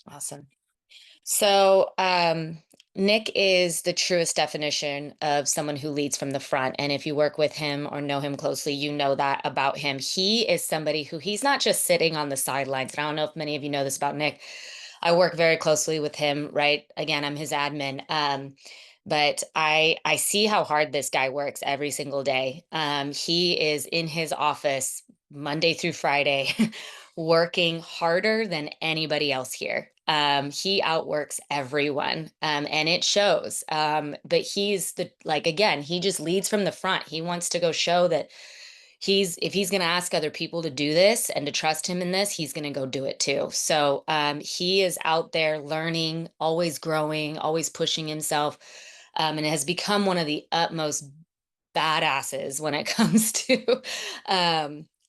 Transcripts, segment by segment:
Awesome. So, Nick is the truest definition of someone who leads from the front. And if you work with him or know him closely, you know that about him. He is somebody who he's not just sitting on the sidelines. And I don't know if many of you know this about Nick. I work very closely with him, right? Again, I'm his admin. But I see how hard this guy works every single day. He is in his office Monday through Friday, working harder than anybody else here. He outworks everyone, and it shows. But he's the like again, he just leads from the front. He wants to go show that if he's going to ask other people to do this and to trust him in this, he's going to go do it too. So he is out there learning, always growing, always pushing himself, and has become one of the utmost badasses when it comes to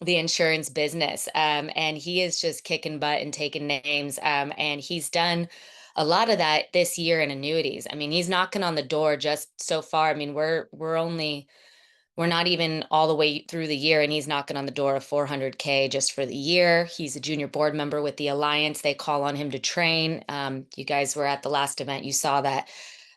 the insurance business. And he is just kicking butt and taking names. And he's done a lot of that this year in annuities. I mean, he's knocking on the door just so far. I mean, we're not even all the way through the year, and he's knocking on the door of 400K just for the year. He's a junior board member with the Alliance. They call on him to train. You guys were at the last event, you saw that.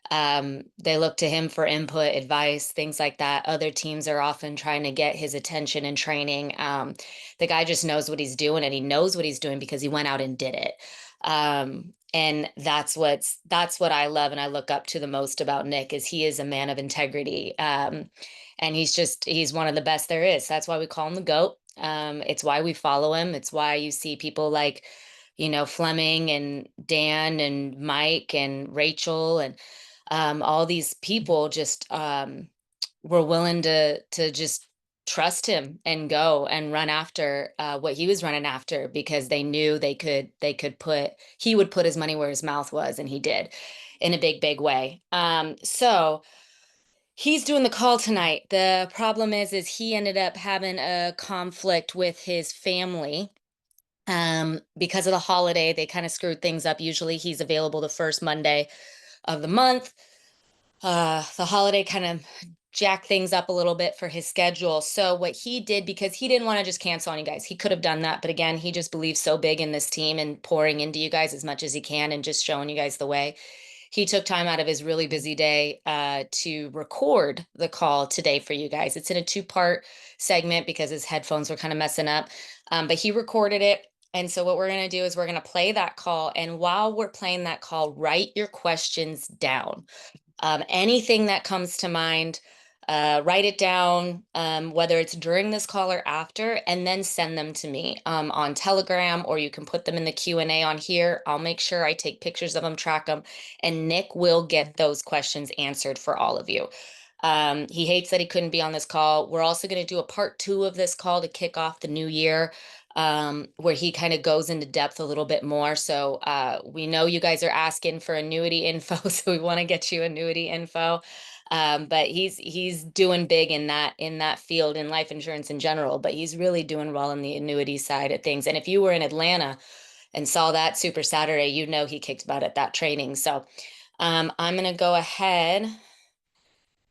They look to him for input, advice, things like that. Other teams are often trying to get his attention and training. The guy just knows what he's doing, and he knows what he's doing because he went out and did it. And that's what I love and I look up to the most about Nick is he is a man of integrity. And he's one of the best there is. That's why we call him the GOAT. It's why we follow him. It's why you see people like, Fleming and Dan and Mike and Rachel and all these people just were willing to just trust him and go and run after what he was running after because they knew they could put he would put his money where his mouth was, and he did in a big way. So he's doing the call tonight. The problem is he ended up having a conflict with his family. Because of the holiday, they kind of screwed things up. Usually he's available the first Monday of the month. The holiday kind of jacked things up a little bit for his schedule. So what he did, because he didn't want to just cancel on you guys, he could have done that. But again, he just believes so big in this team and pouring into you guys as much as he can and just showing you guys the way. He took time out of his really busy day to record the call today for you guys. It's in a two-part segment because his headphones were kind of messing up. But he recorded it. And so what we're going to do is we're going to play that call. And while we're playing that call, write your questions down. Anything that comes to mind, write it down, whether it's during this call or after, and then send them to me on Telegram, or you can put them in the Q&A on here. I'll make sure I take pictures of them, track them, and Nick will get those questions answered for all of you. He hates that he couldn't be on this call. We're also going to do a part 2 of this call to kick off the new year, where he kind of goes into depth a little bit more. So we know you guys are asking for annuity info, so we want to get you annuity info. But he's doing big in that field in life insurance in general, but he's really doing well in the annuity side of things. And if you were in Atlanta and saw that Super Saturday, you know he kicked butt at that training. So I'm gonna go ahead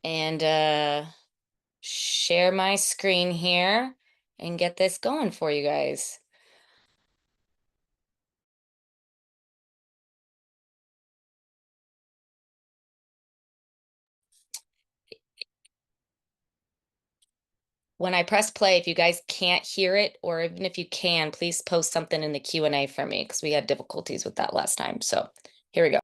and share my screen here and get this going for you guys. When I press play, if you guys can't hear it, or even if you can, please post something in the Q&A for me because we had difficulties with that last time. So here we go.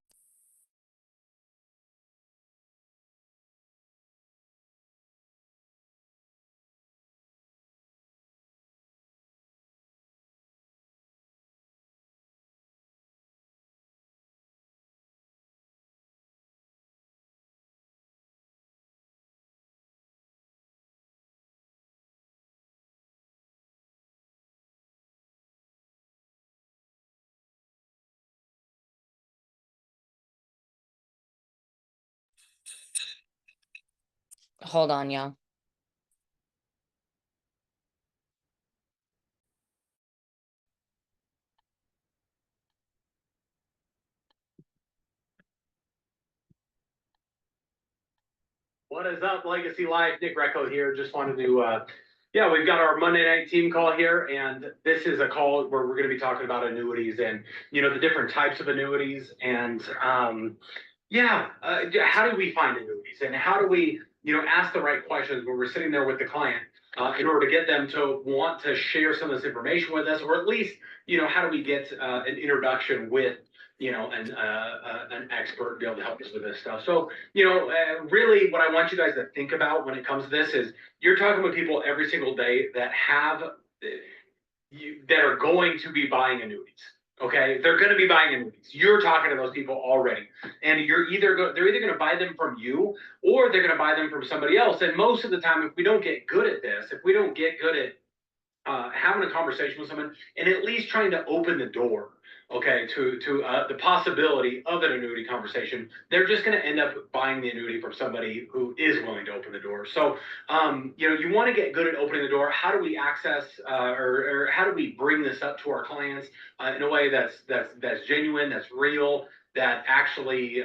Hold on, y'all. What is up, Legacy Live? Nick Greco here. Just wanted to Yeah, we've got our Monday night team call here, and this is a call where we're going to be talking about annuities and the different types of annuities, and how do we find annuities, and how do we ask the right questions when we're sitting there with the client in order to get them to want to share some of this information with us, or at least how do we get an introduction with an expert be able to help us with this stuff. So really, what I want you guys to think about when it comes to this is you're talking with people every single day that have that are going to be buying annuities. Okay, they're going to be buying annuities. You're talking to those people already, and they're either going to buy them from you or they're going to buy them from somebody else. And most of the time, if we don't get good at this, if we don't get good at having a conversation with someone and at least trying to open the door, okay, to the possibility of an annuity conversation, they're just going to end up buying the annuity from somebody who is willing to open the door. So you want to get good at opening the door. How do we access or how do we bring this up to our clients in a way that's genuine, that's real, that actually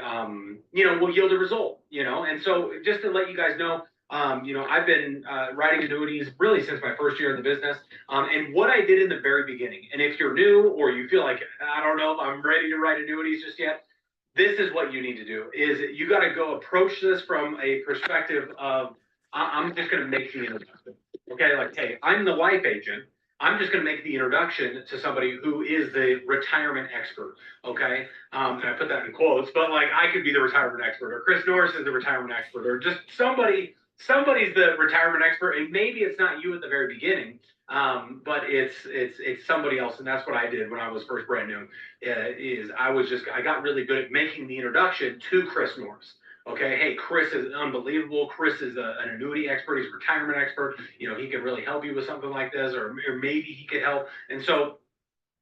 will yield a result? And so just to let you guys know, I've been writing annuities really since my first year in the business. And what I did in the very beginning, and if you're new or you feel like, I don't know if I'm ready to write annuities just yet, this is what you need to do, is you got to go approach this from a perspective of, I'm just going to make the introduction. Okay, like, hey, I'm the life agent. I'm just going to make the introduction to somebody who is the retirement expert. Okay, and I put that in quotes, but like I could be the retirement expert, or Chris Norris is the retirement expert, or just somebody's the retirement expert, and maybe it's not you at the very beginning, but it's somebody else, and that's what I did when I was first brand new. I got really good at making the introduction to Chris Norris. Okay, hey, Chris is unbelievable. Chris is an annuity expert. He's a retirement expert. He can really help you with something like this, or maybe he could help. And so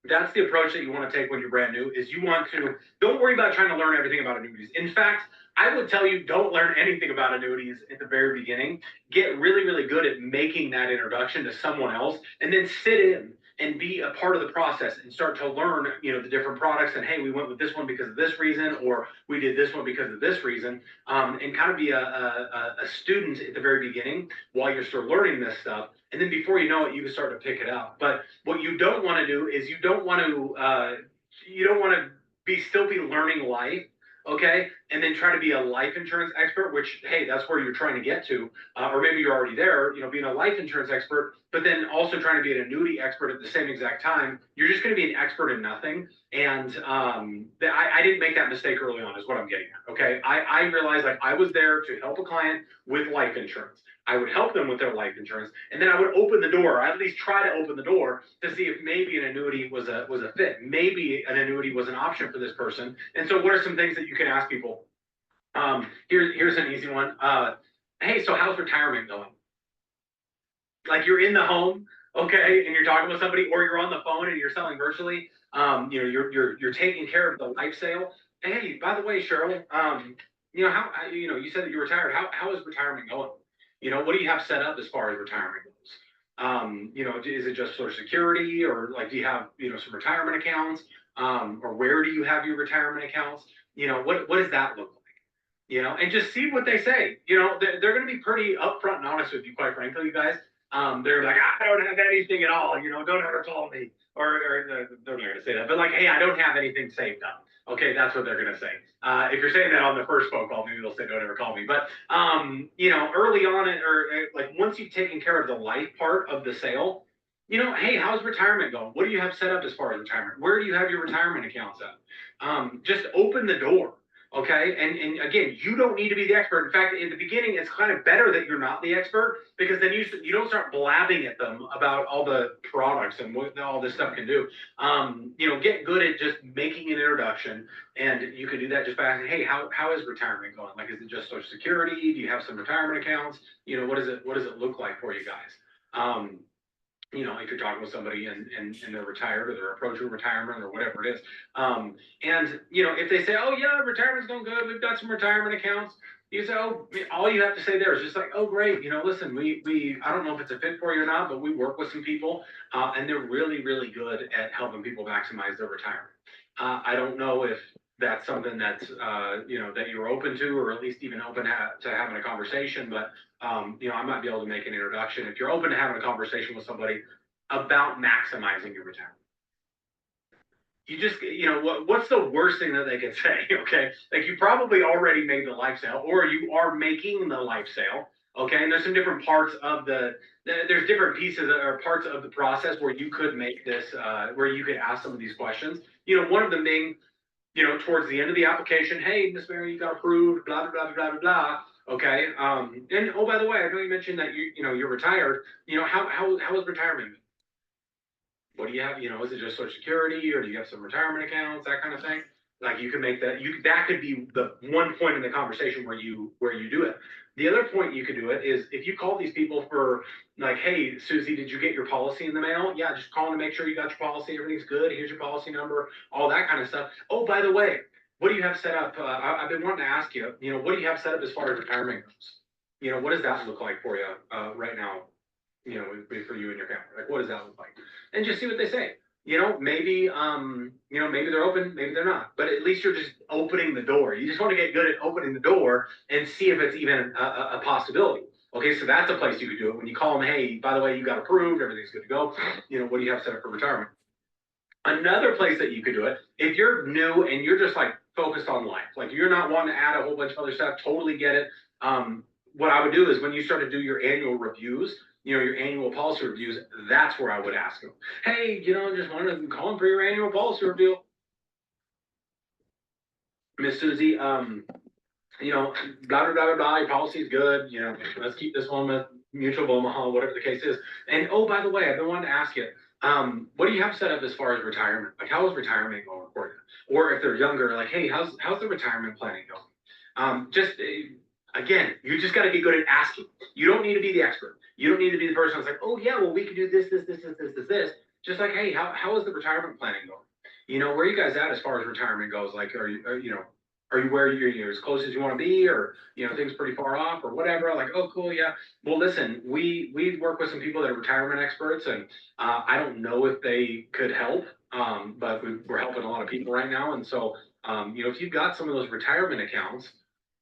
that's the approach that you want to take when you're brand new. Is you want to don't worry about trying to learn everything about annuities. In fact, I would tell you, don't learn anything about annuities at the very beginning. Get really, really good at making that introduction to someone else, and then sit in and be a part of the process and start to learn, the different products. And hey, we went with this one because of this reason, or we did this one because of this reason, and kind of be a student at the very beginning while you're still learning this stuff. And then before you know it, you can start to pick it out. But what you don't want to do is you don't want to be learning life, okay, and then try to be a life insurance expert, which, hey, that's where you're trying to get to, or maybe you're already there, being a life insurance expert, but then also trying to be an annuity expert at the same exact time. You're just going to be an expert in nothing. And I didn't make that mistake early on, is what I'm getting at. Okay, I realized, like, I was there to help a client with life insurance. I would help them with their life insurance, and then I would open the door, or at least try to open the door to see if maybe an annuity was a fit. Maybe an annuity was an option for this person. And so, what are some things that you can ask people? Here's an easy one. Hey, so how's retirement going? Like, you're in the home, okay, and you're talking with somebody, or you're on the phone and you're selling virtually. You're taking care of the life sale. Hey, by the way, Cheryl, how you said that you retired. How is retirement going? What do you have set up as far as retirement goes? Is it just Social Security, or like do you have some retirement accounts, or where do you have your retirement accounts? What does that look like? And just see what they say. They're going to be pretty upfront and honest with you, quite frankly, you guys. They're like, I don't have anything at all. Don't ever call me. Or they're not going to say that, but like, hey, I don't have anything saved up. Okay, that's what they're going to say. If you're saying that on the first phone call, maybe they'll say, don't ever call me. But, early on, or like once you've taken care of the life part of the sale, hey, how's retirement going? What do you have set up as far as retirement? Where do you have your retirement accounts at? Just open the door. Okay, and again, you don't need to be the expert. In fact, in the beginning, it's kind of better that you're not the expert, because then you don't start blabbing at them about all the products and what all this stuff can do. Get good at just making an introduction, and you can do that just by asking, hey, how is retirement going? Like, is it just Social Security? Do you have some retirement accounts? What does it look like for you guys? If you're talking with somebody and they're retired, or they're approaching retirement, or whatever it is. If they say, oh yeah, retirement's going good, we've got some retirement accounts, you say, oh, all you have to say there is just like, oh great, listen, we I don't know if it's a fit for you or not, but we work with some people, and they're really, really good at helping people maximize their retirement. I don't know if that's something that's that you're open to, or at least even open to having a conversation. But I might be able to make an introduction if you're open to having a conversation with somebody about maximizing your retirement. You just, what's the worst thing that they can say? Okay, like you probably already made the life sale, or you are making the life sale. Okay, and there's some different parts of there's different pieces or parts of the process where you could make this, where you could ask some of these questions. One of the main, towards the end of the application, hey, Miss Mary, you got approved, blah, blah, blah, blah, blah, blah. Okay. And oh, by the way, I know you mentioned that you're retired. How is retirement? What do you have? Is it just Social Security, or do you have some retirement accounts, that kind of thing? Like you can make that. That could be the one point in the conversation where you do it. The other point you could do it is if you call these people for like, hey, Susie, did you get your policy in the mail? Yeah, just calling to make sure you got your policy, everything's good. Here's your policy number, all that kind of stuff. Oh, by the way, what do you have set up? I've been wanting to ask you. What do you have set up as far as retirement goes? What does that look like for you right now? For you and your family? Like, what does that look like? And just see what they say. Maybe maybe they're open, maybe they're not. But at least you're just opening the door. You just want to get good at opening the door and see if it's even a possibility. Okay, so that's a place you could do it. When you call them, hey, by the way, you got approved, everything's good to go. What do you have set up for retirement? Another place that you could do it, if you're new and you're just like focused on life, like you're not wanting to add a whole bunch of other stuff, totally get it. What I would do is when you start to do your annual reviews, your annual policy reviews, that's where I would ask them, hey, just wanted to call them for your annual policy review. Miss Susie, blah, blah, blah, blah, blah, your policy is good. Let's keep this one with Mutual of Omaha, whatever the case is. And oh, by the way, I've been wanting to ask you, what do you have set up as far as retirement? Like, how is retirement going for you? Or if they're younger, like, hey, how's the retirement planning going? Again, you just got to be good at asking. You don't need to be the expert. You don't need to be the person that's like, oh yeah, well we could do this, this, this, this, this, this, this. Just like, hey, how is the retirement planning going? Where are you guys at as far as retirement goes? Like, are you where you're as close as you want to be, or things pretty far off, or whatever? Like, oh cool, yeah. Well, listen, we work with some people that are retirement experts, and I don't know if they could help, but we're helping a lot of people right now, and so if you've got some of those retirement accounts,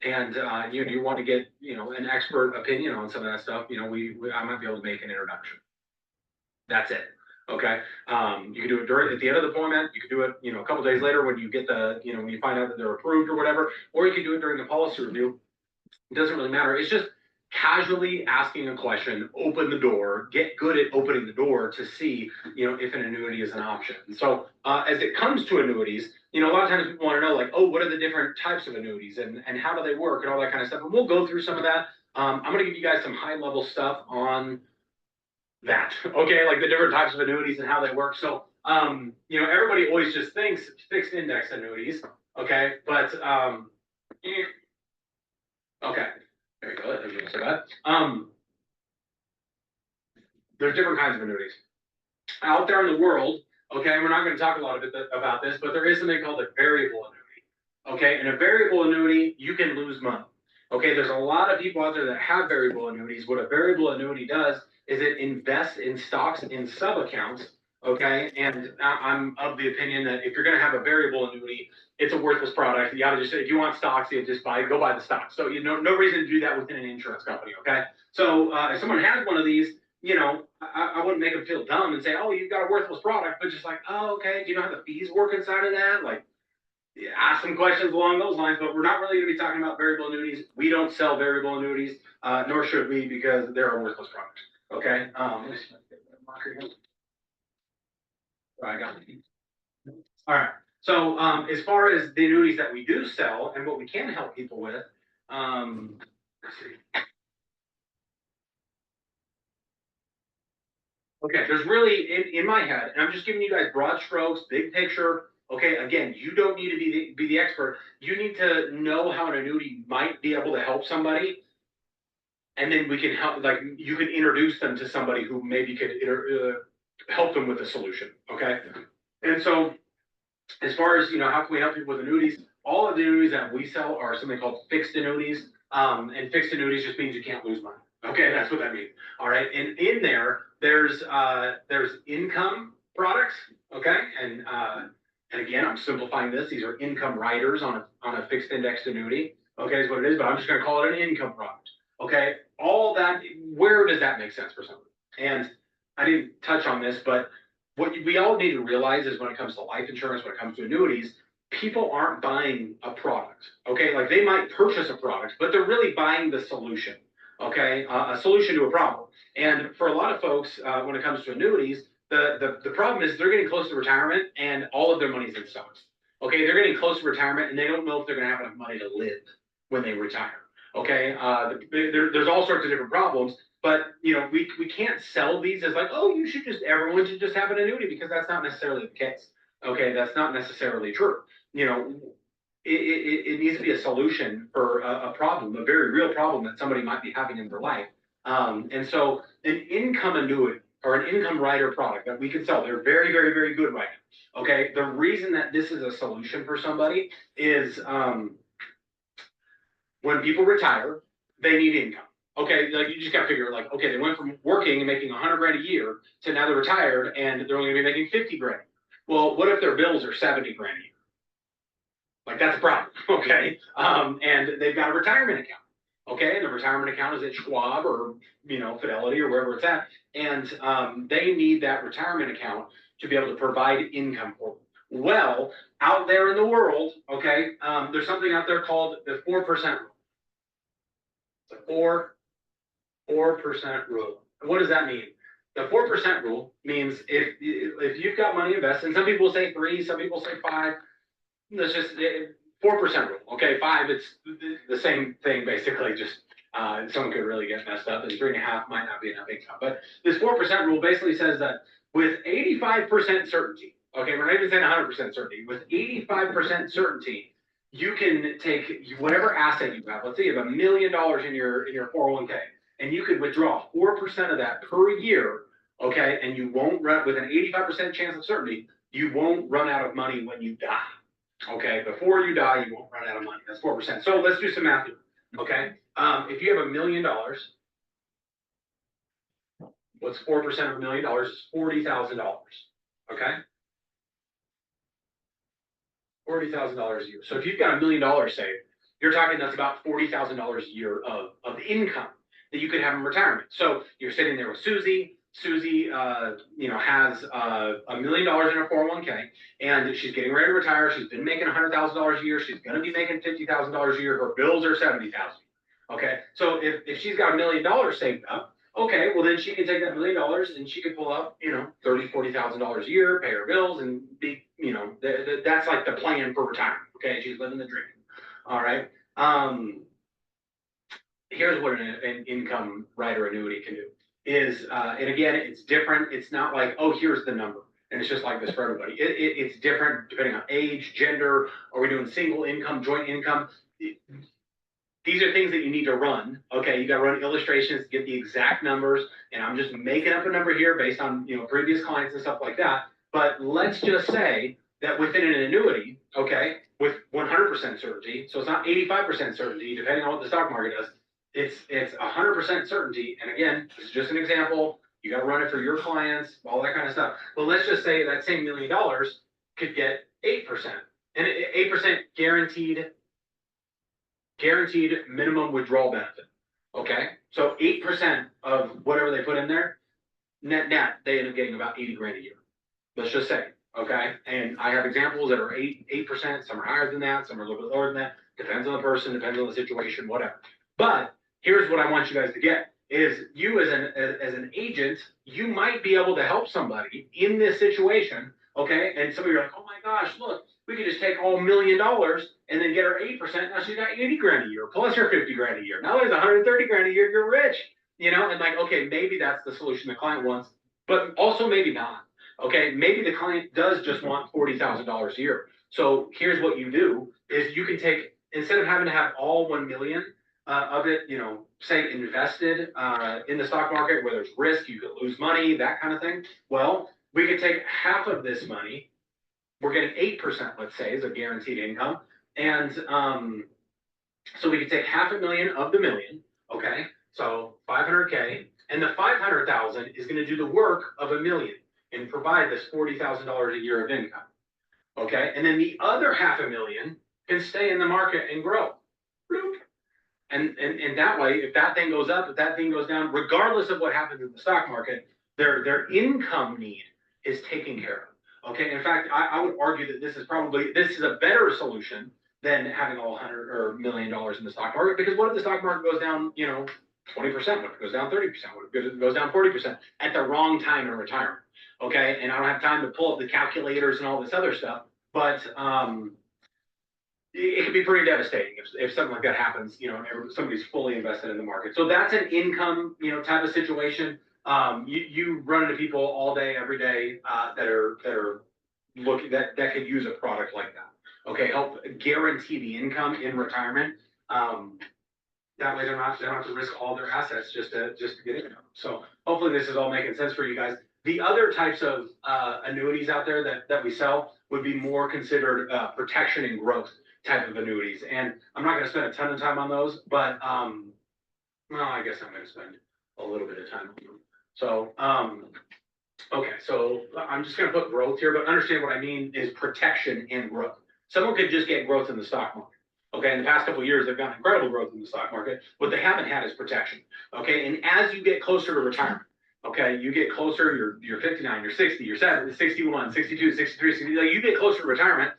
and you want to get an expert opinion on some of that stuff, I might be able to make an introduction. That's it. Okay. You can do it at the end of the appointment. You can do it a couple days later when you get when you find out that they're approved or whatever, or you can do it during the policy review. It doesn't really matter. It's just casually asking a question, open the door, get good at opening the door to see if an annuity is an option. And so as it comes to annuities, a lot of times people want to know, like, oh, what are the different types of annuities, and how do they work, and all that kind of stuff. And we'll go through some of that. I'm going to give you guys some high level stuff on that. Okay, like the different types of annuities and how they work. So everybody always just thinks fixed index annuities. Okay, but okay. There you go. There's that. There's different kinds of annuities out there in the world. Okay, we're not going to talk a lot about this, but there is something called a variable annuity. Okay, and a variable annuity, you can lose money. Okay, there's a lot of people out there that have variable annuities. What a variable annuity does is it invests in stocks in sub accounts. Okay, and I'm of the opinion that if you're going to have a variable annuity, it's a worthless product. You got to just, if you want stocks, you just go buy the stocks. So no reason to do that within an insurance company. Okay, so if someone has one of these, I wouldn't make them feel dumb and say, oh, you've got a worthless product, but just like, oh, okay, do you know how the fees work inside of that? Like, ask some questions along those lines, but we're not really going to be talking about variable annuities. We don't sell variable annuities, nor should we, because they're a worthless product. Okay. I got it. All right. So as far as the annuities that we do sell and what we can help people with, let's see. Okay, there's really in my head, and I'm just giving you guys broad strokes, big picture. Okay, again, you don't need to be the expert. You need to know how an annuity might be able to help somebody, and then we can help. Like you can introduce them to somebody who maybe could help them with a solution. Okay, and so as far as how can we help people with annuities? All of the annuities that we sell are something called fixed annuities, and fixed annuities just means you can't lose money. Okay, that's what that means. All right, and in there's income products. Okay, And again, I'm simplifying this. These are income riders on a fixed indexed annuity. Okay, is what it is, but I'm just going to call it an income product. Okay, all that, where does that make sense for somebody? And I didn't touch on this, but what we all need to realize is when it comes to life insurance, when it comes to annuities, people aren't buying a product. Okay, like they might purchase a product, but they're really buying the solution. Okay, a solution to a problem. And for a lot of folks, when it comes to annuities, the problem is they're getting close to retirement and all of their money's in stocks. Okay, they're getting close to retirement and they don't know if they're going to have enough money to live when they retire. Okay, there's all sorts of different problems, but we can't sell these as like, oh, everyone should just have an annuity, because that's not necessarily the case. Okay, that's not necessarily true. You know, it needs to be a solution for a problem, a very real problem that somebody might be having in their life. And so an income annuity or an income rider product that we can sell, they're very, very, very good right now. Okay, the reason that this is a solution for somebody is when people retire, they need income. Okay, like you just got to figure like, okay, they went from working and making 100 grand a year to now they're retired and they're only going to be making 50 grand. Well, what if their bills are 70 grand a year? Like that's a problem. Okay, and they've got a retirement account. Okay, and the retirement account is at Schwab or Fidelity or wherever it's at, and they need that retirement account to be able to provide income for them. Well, out there in the world, okay, there's something out there called the 4% rule. The 4% rule. What does that mean? The 4% rule means if you've got money invested, and some people say 3, some people say 5. That's just 4% rule. Okay, 5, it's the same thing basically. Just someone could really get messed up, and 3.5 might not be enough income. But this 4% rule basically says that with 85% certainty, okay, we're not even saying 100% certainty, with 85% certainty, you can take whatever asset you have. Let's say you have $1 million in your 401k, and you could withdraw 4% of that per year. Okay, and you won't run with an 85% chance of certainty. You won't run out of money when you die. Okay, before you die, you won't run out of money. That's 4%. So let's do some math here. Okay, if you have $1 million, what's 4% of $1 million is $40,000. Okay, $40,000 a year. So if you've got $1 million saved, you're talking that's about $40,000 a year of income that you could have in retirement. So you're sitting there with Susie. Susie, has $1 million in her 401k, and she's getting ready to retire. She's been making $100,000 a year. She's going to be making $50,000 a year. Her bills are $70,000. Okay, so if she's got $1 million saved up, okay, well then she can take that $1 million and she could pull up, $30,000-$40,000 a year, pay her bills, and be, that's like the plan for retirement. Okay, she's living the dream. All right. Here's what an income rider annuity can do is, and again, it's different. It's not like, oh, here's the number, and it's just like this for everybody. It's different depending on age, gender. Are we doing single income, joint income? These are things that you need to run. Okay, you got to run illustrations to get the exact numbers, and I'm just making up a number here based on previous clients and stuff like that. But let's just say that within an annuity, okay, with 100% certainty, so it's not 85% certainty, depending on what the stock market does. It's 100% certainty, and again, this is just an example. You got to run it for your clients, all that kind of stuff. But let's just say that same $1 million could get 8%, and 8% guaranteed minimum withdrawal benefit. Okay, so 8% of whatever they put in there, net, they end up getting about 80 grand a year. Let's just say, okay, and I have examples that are 8%. Some are higher than that. Some are a little bit lower than that. Depends on the person, depends on the situation, whatever. But here's what I want you guys to get: is you as an agent, you might be able to help somebody in this situation. Okay, and some of you are like, oh my gosh, look, we could just take all $1 million and then get her 8%. Now she's got 80 grand a year plus her 50 grand a year. Now there's 130 grand a year. You're rich, and like, okay, maybe that's the solution the client wants, but also maybe not. Okay, maybe the client does just want $40,000 a year. So here's what you do: is you can take, instead of having to have all 1 million of it, say invested in the stock market where there's risk, you could lose money, that kind of thing. Well, we could take half of this money. We're getting 8%, let's say, as a guaranteed income, and so we could take $500,000 of the million. Okay, so 500K, and the 500,000 is going to do the work of $1 million and provide this $40,000 a year of income. Okay. And then the other 500,000 can stay in the market and grow. Bloop. And that way, if that thing goes up, if that thing goes down, regardless of what happens in the stock market, their income need is taken care of. Okay. In fact, I would argue that this is a better solution than having all 100 or $1 million in the stock market, because what if the stock market goes down, 20%? What if it goes down 30%? What if it goes down 40% at the wrong time in retirement? Okay. And I don't have time to pull up the calculators and all this other stuff, but it can be pretty devastating if something like that happens, somebody's fully invested in the market. So that's an income, type of situation. You run into people all day, every day, that are looking that could use a product like that. Okay, help guarantee the income in retirement. That way they don't have to risk all their assets just to get income. So hopefully this is all making sense for you guys. The other types of annuities out there that we sell would be more considered protection and growth type of annuities. And I'm not going to spend a ton of time on those, but well, I guess I'm going to spend a little bit of time on them. So, okay, so I'm just going to put growth here, but understand what I mean is protection and growth. Someone could just get growth in the stock market. Okay, in the past couple of years, they've gotten incredible growth in the stock market. What they haven't had is protection. Okay, and as you get closer to retirement, okay, you get closer, you're 59, you're 60, you're 70, 61, 62, 63, 60, you get closer to retirement.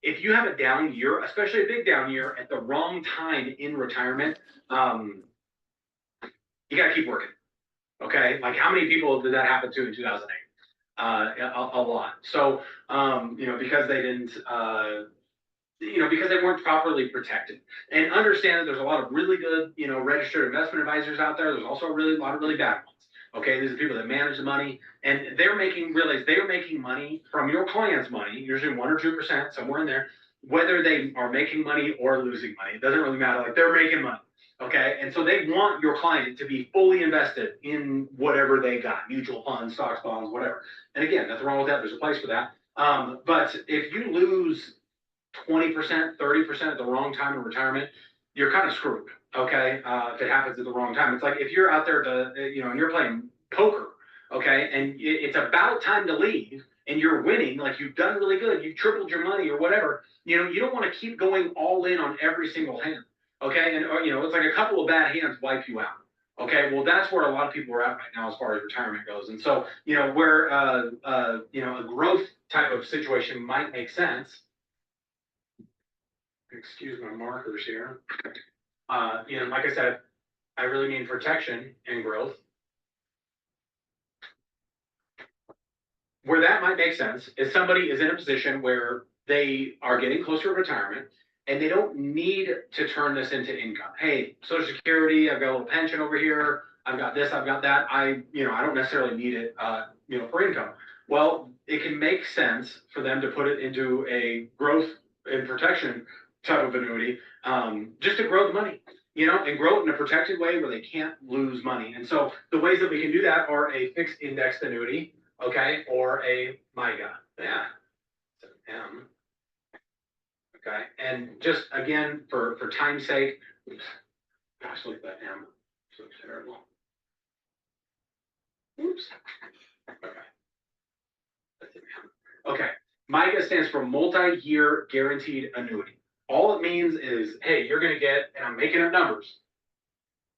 If you have a down year, especially a big down year at the wrong time in retirement, you got to keep working. Okay. Like how many people did that happen to in 2008? A lot. So, because they didn't, because they weren't properly protected. And understand that there's a lot of really good, registered investment advisors out there. There's also a lot of really bad ones. Okay, these are people that manage the money, and they're making money from your client's money, usually 1 or 2%, somewhere in there, whether they are making money or losing money. It doesn't really matter. Like they're making money. Okay, and so they want your client to be fully invested in whatever they got, mutual funds, stocks, bonds, whatever. And again, nothing wrong with that. There's a place for that. But if you lose 20%, 30% at the wrong time in retirement, you're kind of screwed. Okay, if it happens at the wrong time, it's like if you're out there and you're playing poker, okay, and it's about time to leave, and you're winning, like you've done really good, you tripled your money or whatever, you don't want to keep going all in on every single hand, okay, and it's like a couple of bad hands wipe you out. Okay, well that's where a lot of people are at right now as far as retirement goes, and so where a growth type of situation might make sense. Excuse my markers here. Like I said, I really mean protection and growth. Where that might make sense is somebody is in a position where they are getting closer to retirement and they don't need to turn this into income. Hey, Social Security, I've got a little pension over here. I've got this, I've got that. I don't necessarily need it, for income. Well, it can make sense for them to put it into a growth and protection type of annuity, just to grow the money, and grow it in a protected way where they can't lose money. And so the ways that we can do that are a fixed indexed annuity, okay, or a MIGA. Yeah, it's an M. Okay, and just again for time's sake, oops, gosh, look at that M. This looks terrible. Oops. Okay. That's an M. Okay. MIGA stands for multi-year guaranteed annuity. All it means is, hey, you're going to get, and I'm making up numbers,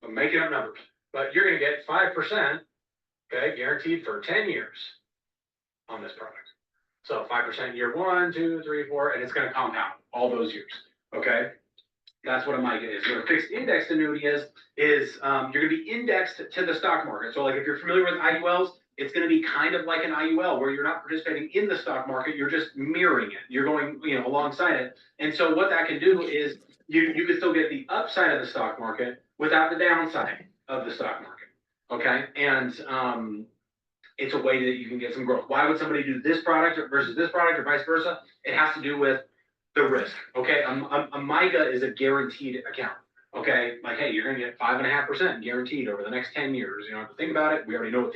but you're going to get 5%, okay, guaranteed for 10 years on this product. So 5% year 1, 2, 3, 4, and it's going to compound all those years. Okay, that's what a MIGA is. What a fixed indexed annuity is you're going to be indexed to the stock market. So like if you're familiar with IULs, it's going to be kind of like an IUL where you're not participating in the stock market, you're just mirroring it. You're going, alongside it. And so what that can do is you can still get the upside of the stock market without the downside of the stock market. Okay, and it's a way that you can get some growth. Why would somebody do this product versus this product or vice versa? It has to do with the risk. Okay, a MIGA is a guaranteed account. Okay, like hey, you're going to get 5.5% guaranteed over the next 10 years. You don't have to think about it. We already know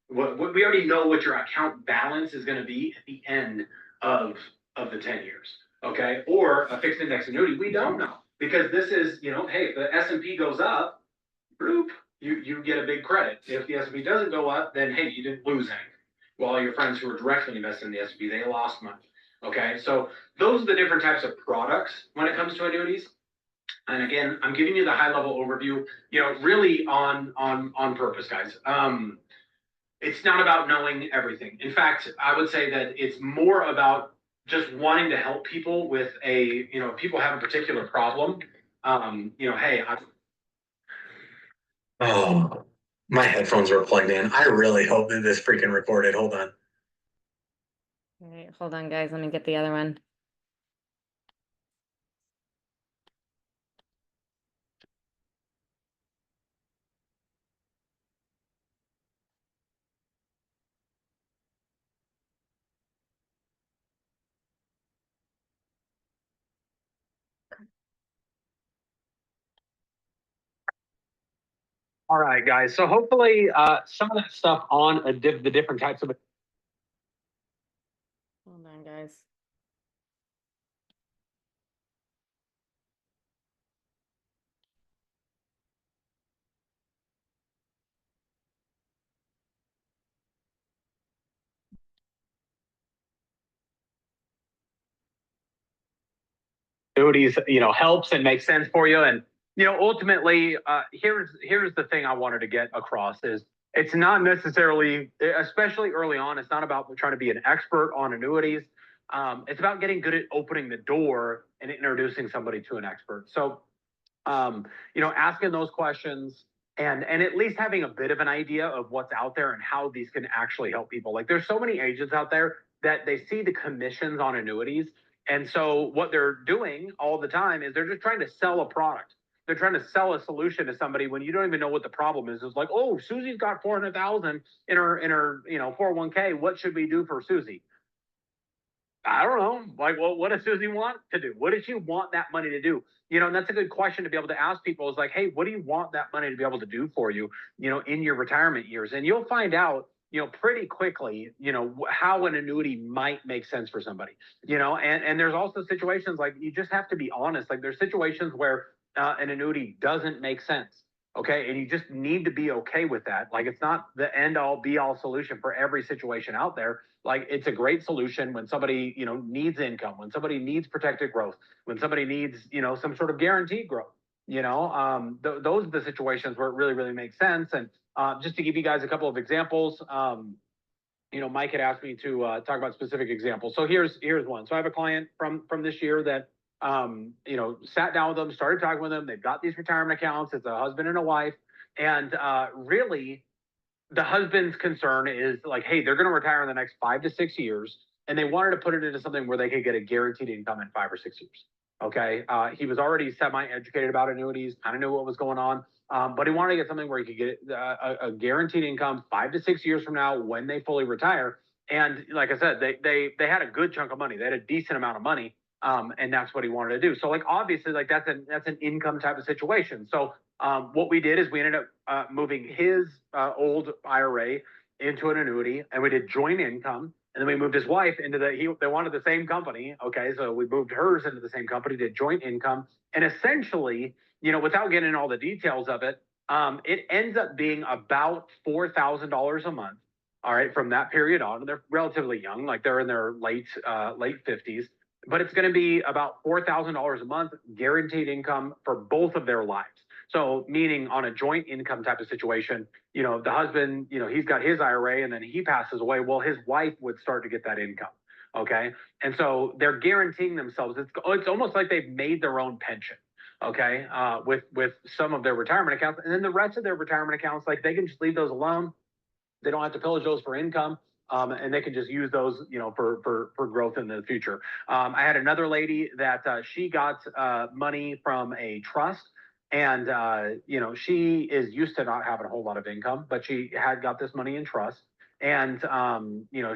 we already know what your account balance is going to be at the end of the 10 years. Okay, or a fixed index annuity, we don't know because this is hey, if the S&P goes up, bloop, you get a big credit. If the S&P doesn't go up, then hey, you didn't lose anything. while your friends who are directly invested in the S&P, they lost money. Okay, so those are the different types of products when it comes to annuities. And again, I'm giving you the high level overview, really on purpose, guys. It's not about knowing everything. In fact, I would say that it's more about just wanting to help people with if people have a particular problem. Hey, oh, my headphones were plugged in. I really hope that this freaking recorded. Hold on. All right, hold on, guys. Let me get the other one. All right, guys. So hopefully, some of that stuff on the different types of Hold on, guys. annuities, helps and makes sense for you. And ultimately, here's the thing I wanted to get across is it's not necessarily, especially early on, it's not about trying to be an expert on annuities. It's about getting good at opening the door and introducing somebody to an expert. So asking those questions and at least having a bit of an idea of what's out there and how these can actually help people. Like there's so many agents out there that they see the commissions on annuities. And so what they're doing all the time is they're just trying to sell a product. They're trying to sell a solution to somebody when you don't even know what the problem is. It's like, oh, Susie's got 400,000 in her 401k. What should we do for Susie? I don't know. Like, well, what does Susie want to do? What does she want that money to do? And that's a good question to be able to ask people is like, hey, what do you want that money to be able to do for you, in your retirement years? And you'll find out, pretty quickly, how an annuity might make sense for somebody, and there's also situations like you just have to be honest. Like there's situations where an annuity doesn't make sense. Okay. And you just need to be okay with that. Like it's not the end all be all solution for every situation out there. Like it's a great solution when somebody needs income, when somebody needs protected growth, when somebody needs some sort of guaranteed growth. Those are the situations where it really makes sense. And just to give you guys a couple of examples, Mike had asked me to talk about specific examples. So here's one. So I have a client from this year that sat down with them, started talking with them. They've got these retirement accounts. It's a husband and a wife, and really the husband's concern is like, hey, they're going to retire in the next 5 to 6 years, and they wanted to put it into something where they could get a guaranteed income in 5 or 6 years. Okay, he was already semi-educated about annuities, kind of knew what was going on, but he wanted to get something where he could get a guaranteed income 5 to 6 years from now when they fully retire. And like I said, they had a good chunk of money, they had a decent amount of money, and that's what he wanted to do. So like obviously, like that's an income type of situation. So what we did is we ended up moving his old IRA into an annuity, and we did joint income. And then we moved his wife into they wanted the same company. Okay, so we moved hers into the same company, did joint income. And essentially, without getting into all the details of it, it ends up being about $4,000 a month. All right, from that period on, and they're relatively young, like they're in their late 50s, but it's going to be about $4,000 a month guaranteed income for both of their lives. So meaning on a joint income type of situation, the husband, he's got his IRA and then he passes away. Well, his wife would start to get that income. Okay. And so they're guaranteeing themselves. It's almost like they've made their own pension. Okay. With some of their retirement accounts, and then the rest of their retirement accounts, like they can just leave those alone. They don't have to pillage those for income. And they can just use those, for growth in the future. I had another lady that she got money from a trust, and she is used to not having a whole lot of income, but she had got this money in trust, and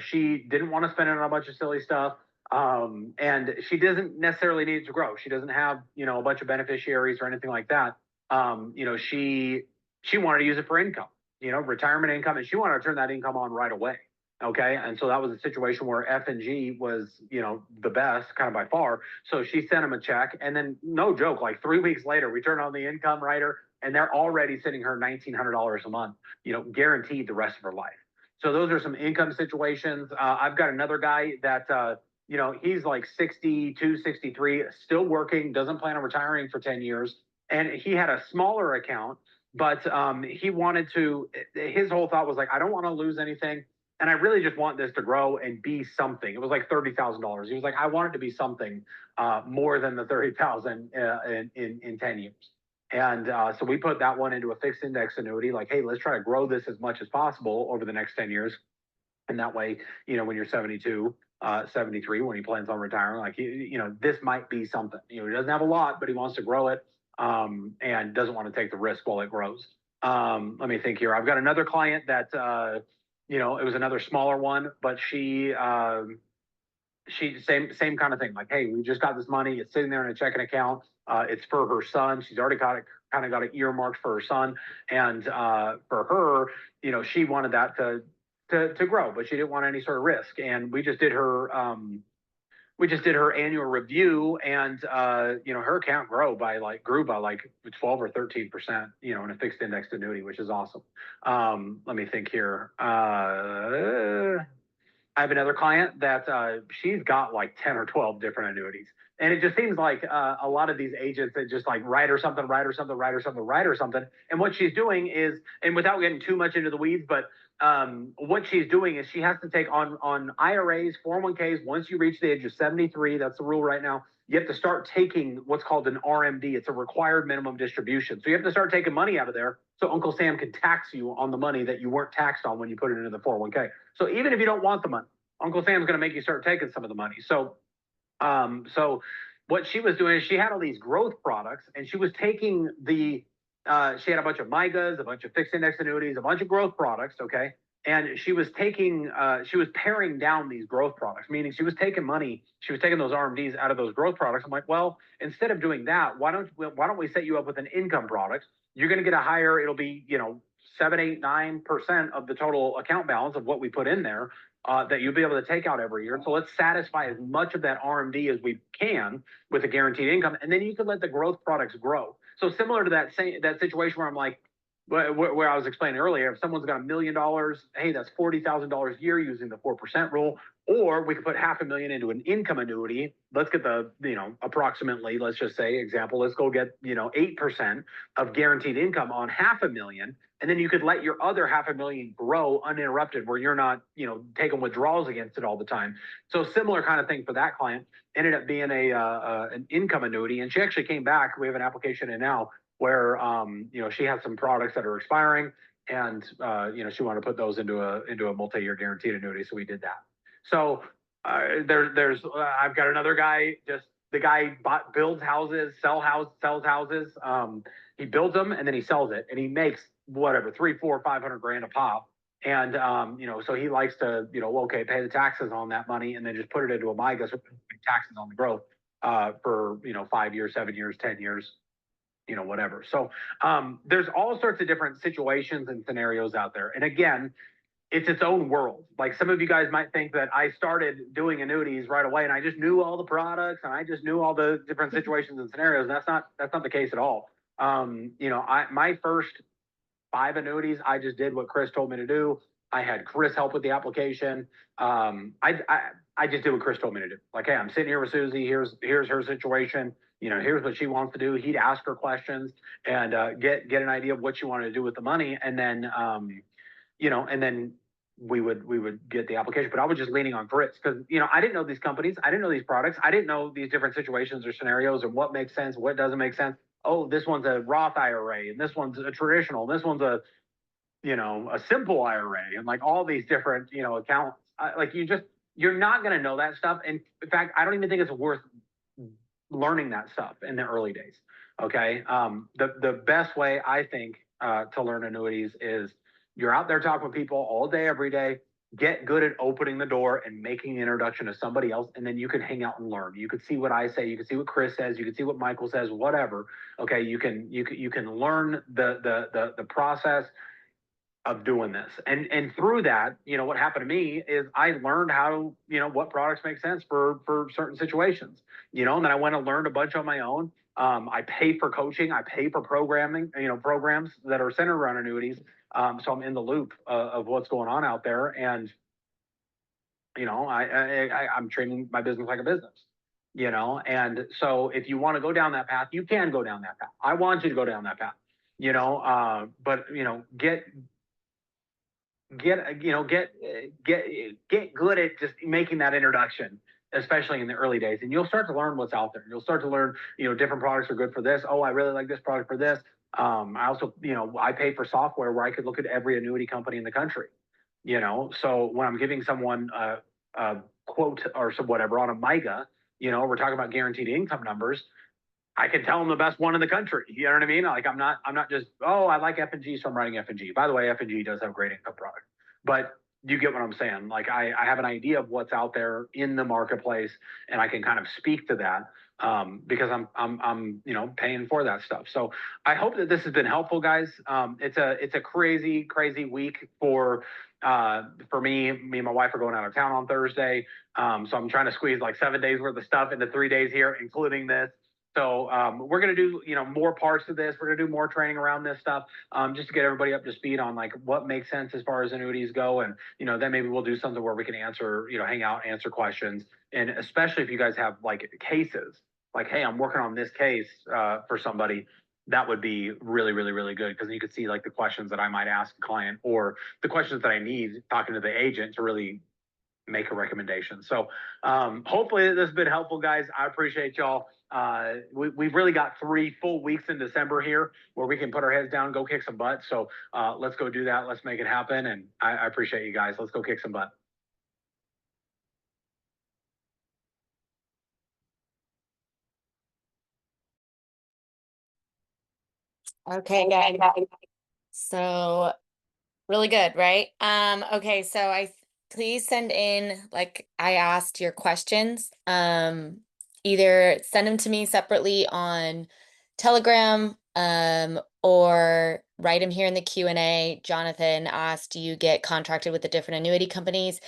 she didn't want to spend it on a bunch of silly stuff. And she doesn't necessarily need to grow. She doesn't have a bunch of beneficiaries or anything like that. She wanted to use it for income, retirement income, and she wanted to turn that income on right away. Okay. And so that was a situation where F&G was, the best kind of by far. So she sent him a check, and then no joke, like 3 weeks later, we turned on the income writer and they're already sending her $1,900 a month, guaranteed the rest of her life. So those are some income situations. I've got another guy that, he's like 62, 63, still working, doesn't plan on retiring for 10 years. And he had a smaller account, but he wanted to, his whole thought was like, I don't want to lose anything. And I really just want this to grow and be something. It was like $30,000. He was like, I want it to be something more than the 30,000 in 10 years. And so we put that one into a fixed index annuity, like, hey, let's try to grow this as much as possible over the next 10 years. And that way, when you're 72, 73, when he plans on retiring, like, this might be something. He doesn't have a lot, but he wants to grow it and doesn't want to take the risk while it grows. Let me think here. I've got another client that, it was another smaller one, but she same kind of thing. Like, hey, we just got this money. It's sitting there in a checking account. It's for her son. She's already got it, kind of got it earmarked for her son, and for her, she wanted that to grow, but she didn't want any sort of risk. And we just did her annual review, and her account grew by like 12 or 13%, in a fixed indexed annuity, which is awesome. Let me think here. I have another client that she's got like 10 or 12 different annuities. And it just seems like a lot of these agents that just like write her something, write her something, write her something, write her something. And what she's doing is, and without getting too much into the weeds, but what she's doing is she has to take on IRAs, 401ks. Once you reach the age of 73, that's the rule right now. You have to start taking what's called an RMD. It's a required minimum distribution. So you have to start taking money out of there so Uncle Sam can tax you on the money that you weren't taxed on when you put it into the 401k. So even if you don't want the money, Uncle Sam's going to make you start taking some of the money. So what she was doing is she had all these growth products, and she was taking she had a bunch of MIGAs, a bunch of fixed index annuities, a bunch of growth products. Okay. And she was paring down these growth products, meaning she was taking those RMDs out of those growth products. I'm like, well, instead of doing that, why don't we set you up with an income product? You're going to get a higher, it'll be, 7, 8, 9% of the total account balance of what we put in there that you'll be able to take out every year. So let's satisfy as much of that RMD as we can with a guaranteed income. And then you can let the growth products grow. So similar to that situation where I'm like, where I was explaining earlier, if someone's got $1 million, hey, that's $40,000 a year using the 4% rule. Or we could put $500,000 into an income annuity. Let's get approximately, let's just say, example, let's go get, 8% of guaranteed income on $500,000. And then you could let your other $500,000 grow uninterrupted, where you're not, taking withdrawals against it all the time. So similar kind of thing for that client. Ended up being an income annuity, and she actually came back. We have an application in now where she has some products that are expiring, and she wanted to put those into a multi-year guaranteed annuity. So we did that. So there's I've got another guy. Just the guy builds houses, sells houses. He builds them and then he sells it, and he makes whatever 300, 400, 500 grand a pop. And so he likes to pay the taxes on that money and then just put it into a MIGA, so taxes on the growth for 5 years, 7 years, 10 years. Whatever. So there's all sorts of different situations and scenarios out there. And again, it's its own world. Like some of you guys might think that I started doing annuities right away and I just knew all the products and I just knew all the different situations and scenarios. And that's not the case at all. My first 5 annuities, I just did what Chris told me to do. I had Chris help with the application. I just did what Chris told me to do. Like, hey, I'm sitting here with Susie. Here's her situation. Here's what she wants to do. He'd ask her questions and get an idea of what she wanted to do with the money, and then we would get the application. But I was just leaning on Chris because I didn't know these companies, I didn't know these products, I didn't know these different situations or scenarios and what makes sense, what doesn't make sense. Oh, this one's a Roth IRA, and this one's a traditional, and this one's a simple IRA, and like all these different accounts. You're not going to know that stuff. And in fact, I don't even think it's worth learning that stuff in the early days. Okay. The best way I think to learn annuities is you're out there talking with people all day, every day. Get good at opening the door and making the introduction to somebody else, and then you can hang out and learn. You could see what I say, you can see what Chris says, you can see what Michael says, whatever. Okay, you can learn the process of doing this, and through that, what happened to me is I learned how what products make sense for certain situations, and then I went and learned a bunch on my own. I pay for coaching, I pay for programming, programs that are centered around annuities, So I'm in the loop of what's going on out there, and I'm treating my business like a business. And so if you want to go down that path, you can go down that path. I want you to go down that path. But get good at just making that introduction, especially in the early days, and you'll start to learn what's out there. You'll start to learn, different products are good for this. Oh, I really like this product for this. I also, I pay for software where I could look at every annuity company in the country. So when I'm giving someone a quote or some whatever on a MIGA, we're talking about guaranteed income numbers. I can tell them the best one in the country. You know what I mean? Like I'm not just, oh, I like F&G, so I'm writing F&G. By the way, F&G does have a great income product, but you get what I'm saying. Like I have an idea of what's out there in the marketplace, and I can kind of speak to that because I'm paying for that stuff. So I hope that this has been helpful, guys. It's a crazy week for me. Me and my wife are going out of town on Thursday, so I'm trying to squeeze like 7 days worth of stuff into 3 days here, including this. So we're going to do, more parts of this. We're going to do more training around this stuff just to get everybody up to speed on like what makes sense as far as annuities go. And, then maybe we'll do something where we can answer, hang out, answer questions. And especially if you guys have like cases, like, hey, I'm working on this case for somebody, that would be really, really, really good because you could see like the questions that I might ask a client or the questions that I need talking to the agent to really make a recommendation. So hopefully this has been helpful, guys. I appreciate y'all. We've really got 3 full weeks in December here where we can put our heads down, go kick some butt. So let's go do that. Let's make it happen. And I appreciate you guys. Let's go kick some butt. Okay, guys. So really good, right? Okay, so please send in, like I asked, your questions. Either send them to me separately on Telegram, or write them here in the Q&A. Jonathan asked, do you get contracted with the different annuity companies?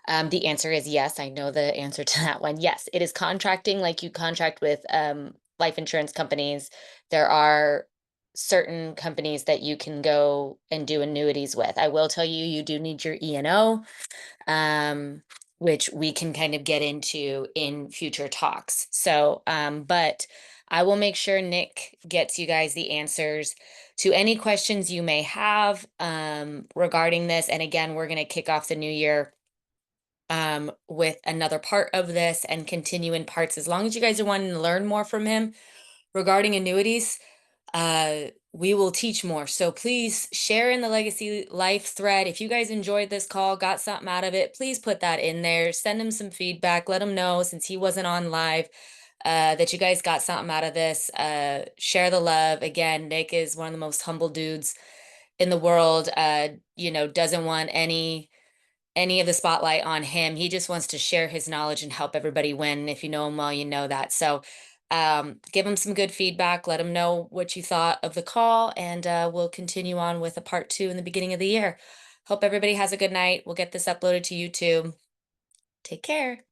The answer is yes. I know the answer to that one. Yes, it is contracting like you contract with life insurance companies. There are certain companies that you can go and do annuities with. I will tell you, you do need your E&O, which we can kind of get into in future talks. So, but I will make sure Nick gets you guys the answers to any questions you may have regarding this. And again, we're going to kick off the new year with another part of this and continue in parts. As long as you guys are wanting to learn more from him regarding annuities, we will teach more. So please share in the Legacy Life thread. If you guys enjoyed this call, got something out of it, please put that in there. Send him some feedback. Let him know, since he wasn't on live, that you guys got something out of this. Share the love. Again, Nick is one of the most humble dudes in the world. Doesn't want any of the spotlight on him. He just wants to share his knowledge and help everybody win. If you know him well, you know that. So give him some good feedback. Let him know what you thought of the call, and we'll continue on with a part 2 in the beginning of the year. Hope everybody has a good night. We'll get this uploaded to YouTube. Take care.